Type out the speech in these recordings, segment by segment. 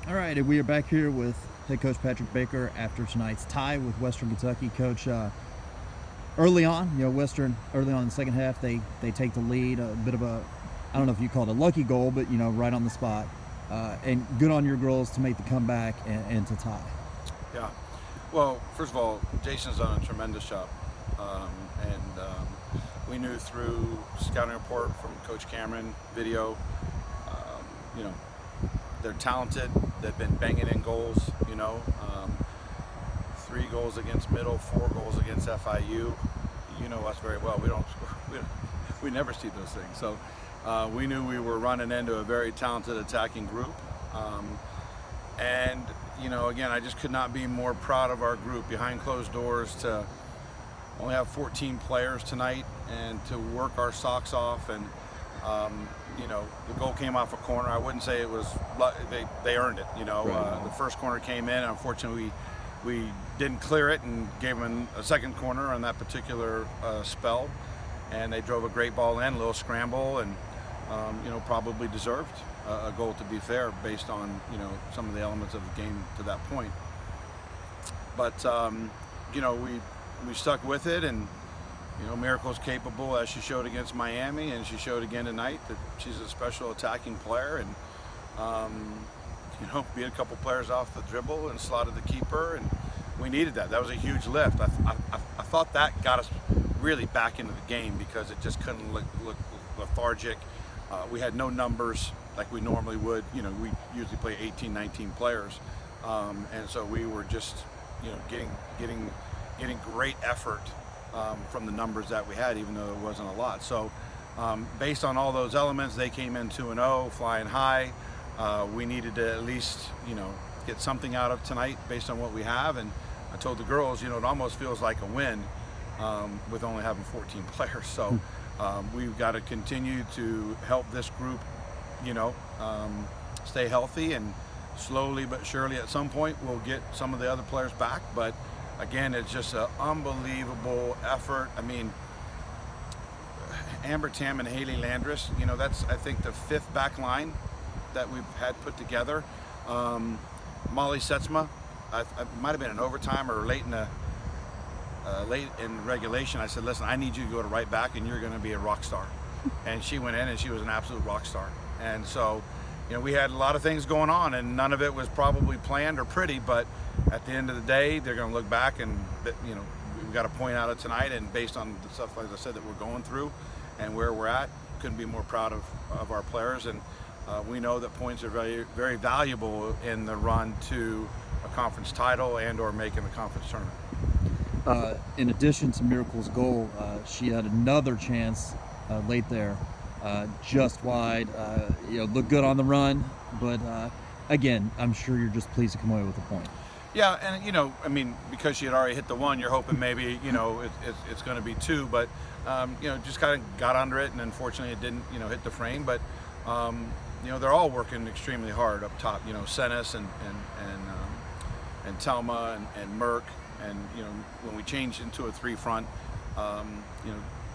All right, and we are back here with head coach Patrick Baker after tonight's tie with Western Kentucky. Coach, early on, Western early on in the second half, they take the lead. A bit of a, I don't know if you call it a lucky goal, but right on the spot. And good on your girls to make the comeback and to tie. Yeah. Well, first of all, Jason's done a tremendous job, we knew through scouting report from Coach Cameron, video, they're talented. They've been banging in goals. 3 goals against Middle, 4 goals against FIU. You know us very well. We never see those things. So we knew we were running into a very talented attacking group. Again, I just could not be more proud of our group behind closed doors to only have 14 players tonight and to work our socks off. And the goal came off a corner. I wouldn't say it was, they earned it. Right. The first corner came in. Unfortunately, we didn't clear it and gave them a second corner on that particular spell. And they drove a great ball in, a little scramble, and probably deserved a goal, to be fair, based on some of the elements of the game to that point. But we stuck with it, and Miracle's capable, as she showed against Miami, and she showed again tonight that she's a special attacking player, and beat a couple players off the dribble and slotted the keeper, and we needed that. That was a huge lift. I thought that got us really back into the game because it just couldn't look lethargic. We had no numbers like we normally would. We usually play 18, 19 players, and so we were just getting great effort from the numbers that we had, even though it wasn't a lot. So based on all those elements, they came in 2-0, flying high. We needed to at least get something out of tonight based on what we have, and I told the girls it almost feels like a win with only having 14 players. So we've got to continue to help this group stay healthy, and slowly but surely at some point we'll get some of the other players back. But again, it's just an unbelievable effort. I mean, Amber Tam and Haley Landris, that's, I think, the 5th back line that we've had put together. Molly Setzma, it might have been in overtime or late in regulation. I said, listen, I need you to go to right back, and you're going to be a rock star. And she went in, and she was an absolute rock star. And so, we had a lot of things going on, and none of it was probably planned or pretty, but at the end of the day, they're going to look back and, we've got a point out of tonight, and based on the stuff, like I said, that we're going through and where we're at, couldn't be more proud of our players. And we know that points are very, very valuable in the run to a conference title and or making the conference tournament. In addition to Miracle's goal, she had another chance late there, just wide. Looked good on the run, but again, I'm sure you're just pleased to come away with a point. Yeah, and because she had already hit the one, you're hoping maybe it's going to be 2, but just kind of got under it, and unfortunately it didn't hit the frame. But they're all working extremely hard up top. Senes and Telma and Merck, and when we changed into a 3-front,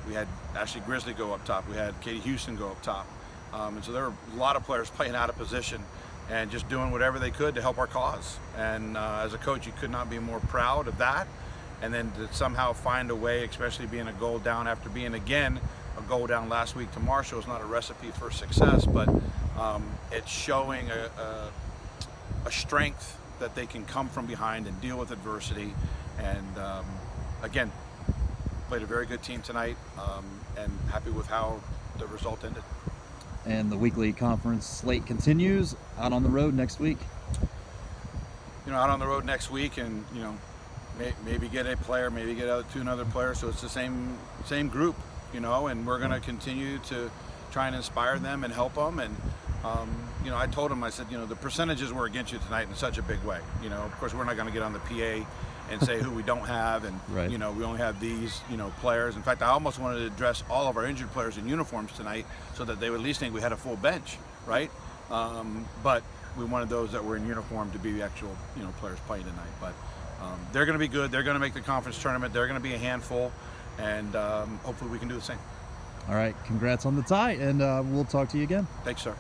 we had Ashley Grizzly go up top, we had Katie Houston go up top, and so there were a lot of players playing out of position and just doing whatever they could to help our cause. And as a coach, you could not be more proud of that. And then to somehow find a way, especially being a goal down after being again a goal down last week to Marshall, is not a recipe for success, but it's showing a strength that they can come from behind and deal with adversity. And again, played a very good team tonight, and happy with how the result ended. And the weekly conference slate continues. Out on the road next week. Out on the road next week, and maybe get a player, maybe get another player. So it's the same group, and we're going to continue to try and inspire them and help them. And I told them, I said, the percentages were against you tonight in such a big way. Of course, we're not going to get on the PA and say who we don't have, and right. We only have these players. In fact, I almost wanted to dress all of our injured players in uniforms tonight so that they would at least think we had a full bench, right? But we wanted those that were in uniform to be the actual players playing tonight. But they're going to be good. They're going to make the conference tournament. They're going to be a handful, and hopefully we can do the same. All right, congrats on the tie, and we'll talk to you again. Thanks, sir.